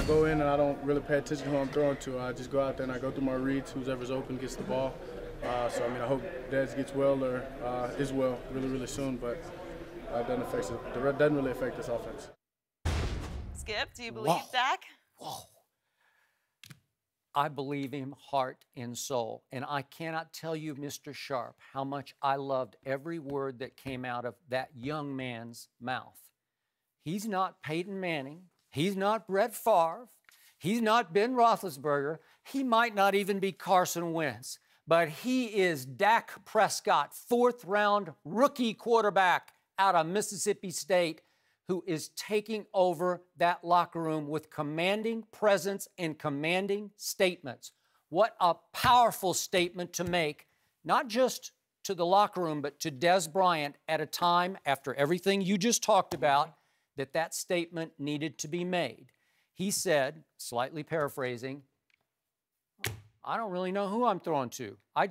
I go in and I don't really pay attention to who I'm throwing to. I just go out there and I go through my reads. Whoever's open gets the ball. So, I mean, I hope Dez gets well or is well really, really soon, but it doesn't really affect this offense. Skip, do you believe Dak? Whoa. I believe him heart and soul. And I cannot tell you, Mr. Sharpe, how much I loved every word that came out of that young man's mouth. He's not Peyton Manning. He's not Brett Favre. He's not Ben Roethlisberger. He might not even be Carson Wentz. But he is Dak Prescott, fourth-round rookie quarterback out of Mississippi State, who is taking over that locker room with commanding presence and commanding statements. What a powerful statement to make, not just to the locker room, but to Dez Bryant at a time after everything you just talked about, that statement needed to be made. He said, slightly paraphrasing, I don't really know who I'm throwing to. I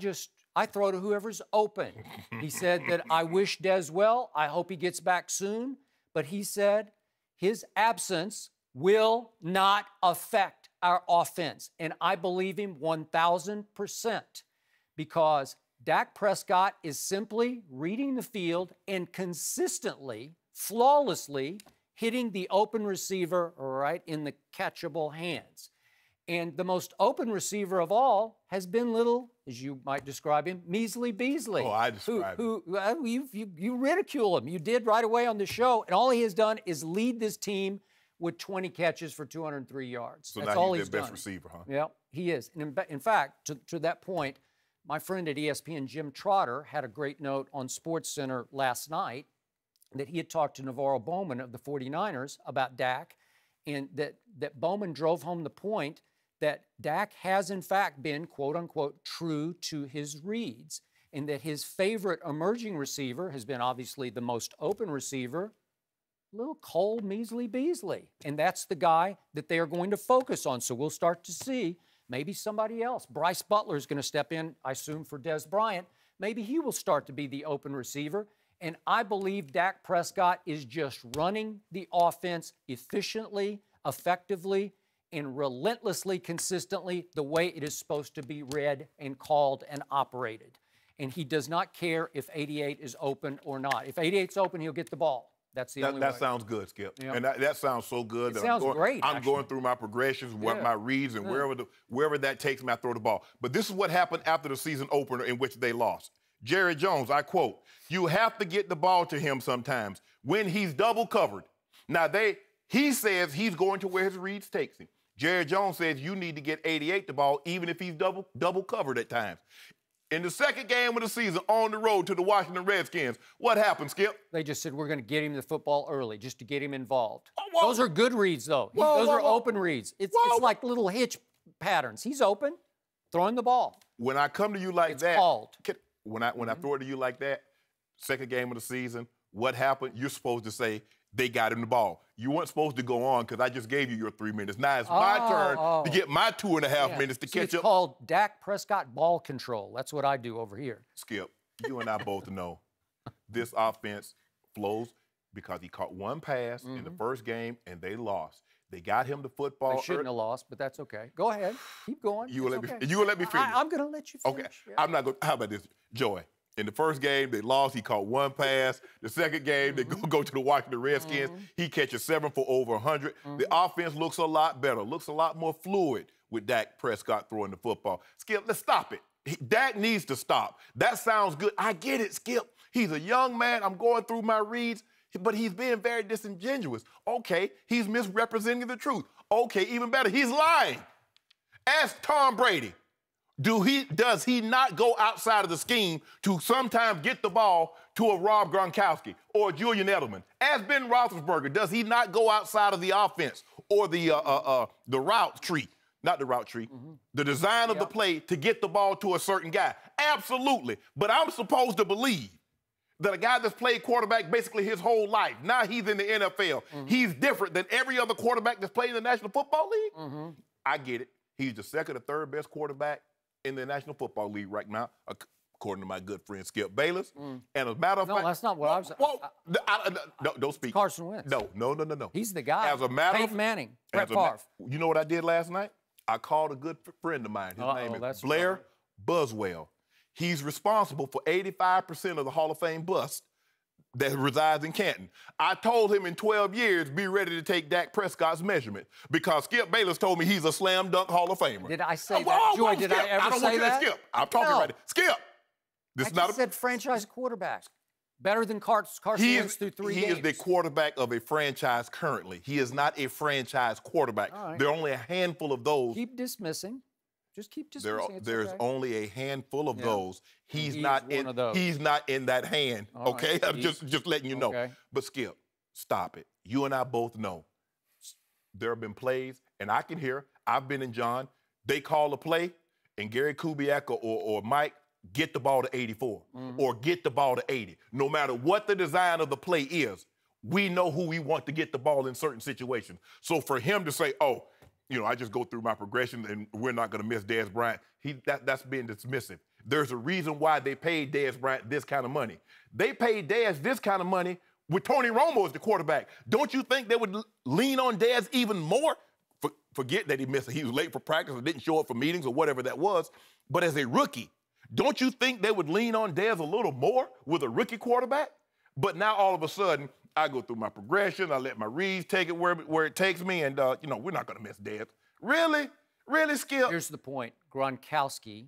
throw to whoever's open. He said that I wish Dez well. I hope he gets back soon. But he said his absence will not affect our offense. And I believe him 1,000% because Dak Prescott is simply reading the field and consistently, flawlessly hitting the open receiver right in the catchable hands. And the most open receiver of all has been little, as you might describe him, Measly Beasley. Oh, I describe him. You ridicule him. You did right away on the show. And all he has done is lead this team with 20 catches for 203 yards. So that's now all he's he's their done. best receiver, huh? Yeah, he is. And in fact, to that point, my friend at ESPN, Jim Trotter, had a great note on SportsCenter last night that he had talked to Navarro Bowman of the 49ers about Dak, and that Bowman drove home the point that Dak has, in fact, been, quote-unquote, true to his reads, and that his favorite emerging receiver has been obviously the most open receiver, little Cole Measly Beasley. And that's the guy that they are going to focus on. So we'll start to see maybe somebody else. Bryce Butler is going to step in, I assume, for Dez Bryant. Maybe he will start to be the open receiver. And I believe Dak Prescott is just running the offense efficiently, effectively, and relentlessly, consistently, the way it is supposed to be read and called and operated. And he does not care if 88 is open or not. If 88's open, he'll get the ball. That's the only way. That sounds good, Skip. Yep. And that sounds so good. It sounds great, I'm actually. going through my progressions, my reads, and wherever that takes me, I throw the ball. But this is what happened after the season opener in which they lost. Jerry Jones, I quote, "You have to get the ball to him sometimes when he's double covered." Now, he says he's going to where his reads takes him. Jerry Jones says you need to get 88 the ball even if he's double covered at times. In the second game of the season, on the road to the Washington Redskins, what happened, Skip? They just said, we're going to get him the football early just to get him involved. Whoa. Those are good reads, though. Those are open reads. It's like little hitch patterns. He's open, throwing the ball. When I come to you like it's that, called. When I throw it to you like that, second game of the season, what happened? You're supposed to say, they got him the ball. You weren't supposed to go on because I just gave you your 3 minutes. Now it's my turn to get my 2.5 minutes to catch up. It's called Dak Prescott ball control. That's what I do over here. Skip, you and I both know this offense flows because he caught one pass in the first game and they lost. They got him the football. They shouldn't have lost, but that's okay. Go ahead. Keep going. You will let me finish. I'm going to let you finish. Okay. Yeah. I'm not going to. How about this? Joy. In the first game, they lost. He caught one pass. The second game, they go to the Washington Redskins. He catches 7 for over 100. The offense looks a lot better, looks a lot more fluid with Dak Prescott throwing the football. Skip, let's stop it. Dak needs to stop. That sounds good. I get it, Skip. He's a young man. I'm going through my reads, but he's being very disingenuous. Okay, he's misrepresenting the truth. Okay, even better, he's lying. Ask Tom Brady. Does he not go outside of the scheme to sometimes get the ball to a Rob Gronkowski or Julian Edelman? Ask Ben Roethlisberger, does he not go outside of the offense or the route tree? Not the route tree. The design of the play to get the ball to a certain guy. Absolutely. But I'm supposed to believe that a guy that's played quarterback basically his whole life, now he's in the NFL, he's different than every other quarterback that's played in the National Football League? I get it. He's the second or third best quarterback in the National Football League right now, according to my good friend Skip Bayless. And as a matter of fact... No, that's not what I was... no, don't speak. Carson Wentz. No. He's the guy. As a matter Peyton of... Manning, Brett Favre. You know what I did last night? I called a good friend of mine. His name is Blair Buswell. He's responsible for 85% of the Hall of Fame bust that resides in Canton. I told him in 12 years, be ready to take Dak Prescott's measurement because Skip Bayless told me he's a slam dunk Hall of Famer. Did I say that? Joy, did I ever say that? I don't want you to skip. I'm talking about it. Skip. I said franchise quarterback. Better than Carson Wentz through 3 games. He is the quarterback of a franchise currently. He is not a franchise quarterback. There are only a handful of those. Keep dismissing. Just keep dismissing. There's only a handful of those. He's not in. One of those. He's not in that hand. Okay, I'm just letting you know. Okay. But Skip, stop it. You and I both know there have been plays, and I can hear. I've been in John. They call a play, and Gary Kubiak or Mike get the ball to 84 or get the ball to 80. No matter what the design of the play is, we know who we want to get the ball in certain situations. So for him to say, oh, you know, I just go through my progression and we're not going to miss Dez Bryant, that's being dismissive. There's a reason why they paid Dez Bryant this kind of money. They paid Dez this kind of money with Tony Romo as the quarterback. Don't you think they would lean on Dez even more? Forget that he was late for practice or didn't show up for meetings or whatever that was. But as a rookie, don't you think they would lean on Dez a little more with a rookie quarterback? But now all of a sudden, I go through my progression. I let my reads take it where it takes me, and, you know, we're not going to miss Dez. Really? Really, Skip? Here's the point. Gronkowski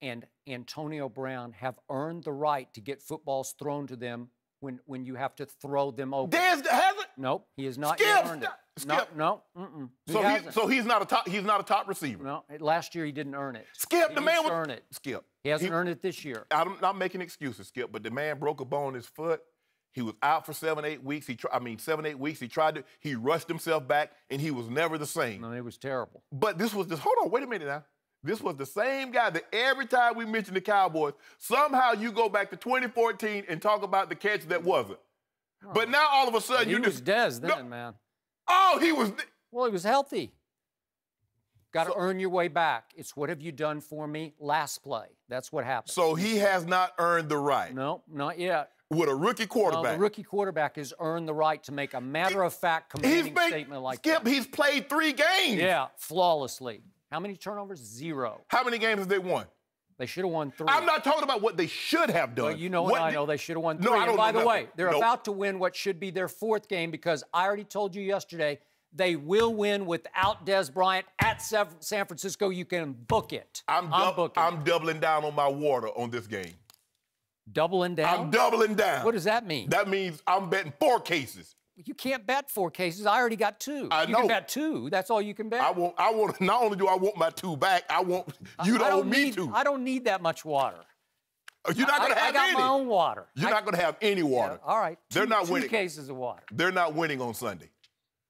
and Antonio Brown have earned the right to get footballs thrown to them when you have to throw them open. Dez hasn't? Nope, he has not Skip, yet earned it. Skip. No. So he's not a top receiver. No, last year he didn't earn it. Skip, the man was... earn it. Skip. He hasn't earned it this year. I'm not making excuses, Skip, but the man broke a bone in his foot. He was out for 7-8 weeks. 7-8 weeks. He rushed himself back, and he was never the same. No, it was terrible. But hold on, wait a minute now. This was the same guy that every time we mention the Cowboys, somehow you go back to 2014 and talk about the catch that wasn't. Oh. But now all of a sudden he was Dez then, man. Oh, he was... Well, he was healthy. Got to earn your way back. It's what have you done for me last play. That's what happened. So he has not earned the right. No, not yet. With a rookie quarterback. No, the rookie quarterback has earned the right to make a matter-of-fact commanding statement like that. Skip, he's played 3 games. Yeah, flawlessly. How many turnovers? 0. How many games have they won? They should have won 3. I'm not talking about what they should have done. Well, you know what I know. They should have won 3. No, I don't and by know the way, nothing. they're about to win what should be their 4th game because I already told you yesterday they will win without Dez Bryant at San Francisco. You can book it. I'm doubling down on my water on this game. Doubling down? I'm doubling down. What does that mean? That means I'm betting 4 cases. You can't bet 4 cases. I already got 2. I know. You can bet 2. That's all you can bet. I want. Not only do I want my 2 back, I want you to owe me 2. I don't need that much water. You're not going to have any. I got my own water. You're not going to have any water. Yeah, all right. They're not winning. 2 cases of water. They're not winning on Sunday.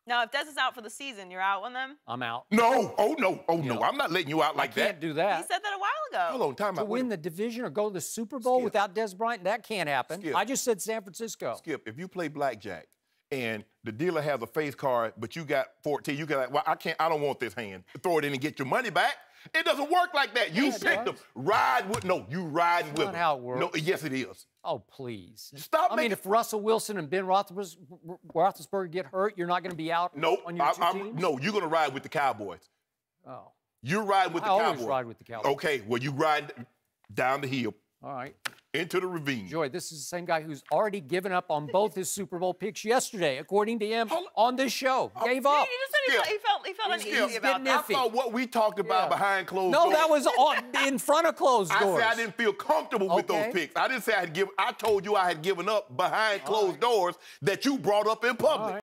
Now, if Dez is out for the season, you're out on them? I'm out. No. Oh, no. Oh, no. I'm not letting you out like that. I can't do that. He said that a while ago. Hold on. Time out. To win the division or go to the Super Bowl without Dez Bryant, that can't happen. Skip. I just said San Francisco. Skip, if you play blackjack and the dealer has a face card, but you got 14, you got like, well, I don't want this hand. Throw it in and get your money back. It doesn't work like that. You pick them. Ride with, no, you riding with them. That's not how it works. No, yes, it is. Oh, please. Stop I mean, if Russell Wilson and Ben Roethlisberger get hurt, you're not going to be out on your 2 teams? No, you're going to ride with the Cowboys. Oh. You ride with the Cowboys. I always ride with the Cowboys. Okay, well, you ride down the hill. All right. Into the ravine. Joy, this is the same guy who's already given up on both his Super Bowl picks yesterday, according to him on this show. Gave up. He just said he felt uneasy about that. I thought what we talked about behind closed doors. No, that was in front of closed doors. I said I didn't feel comfortable with those picks. I didn't say I told you I had given up behind closed doors that you brought up in public.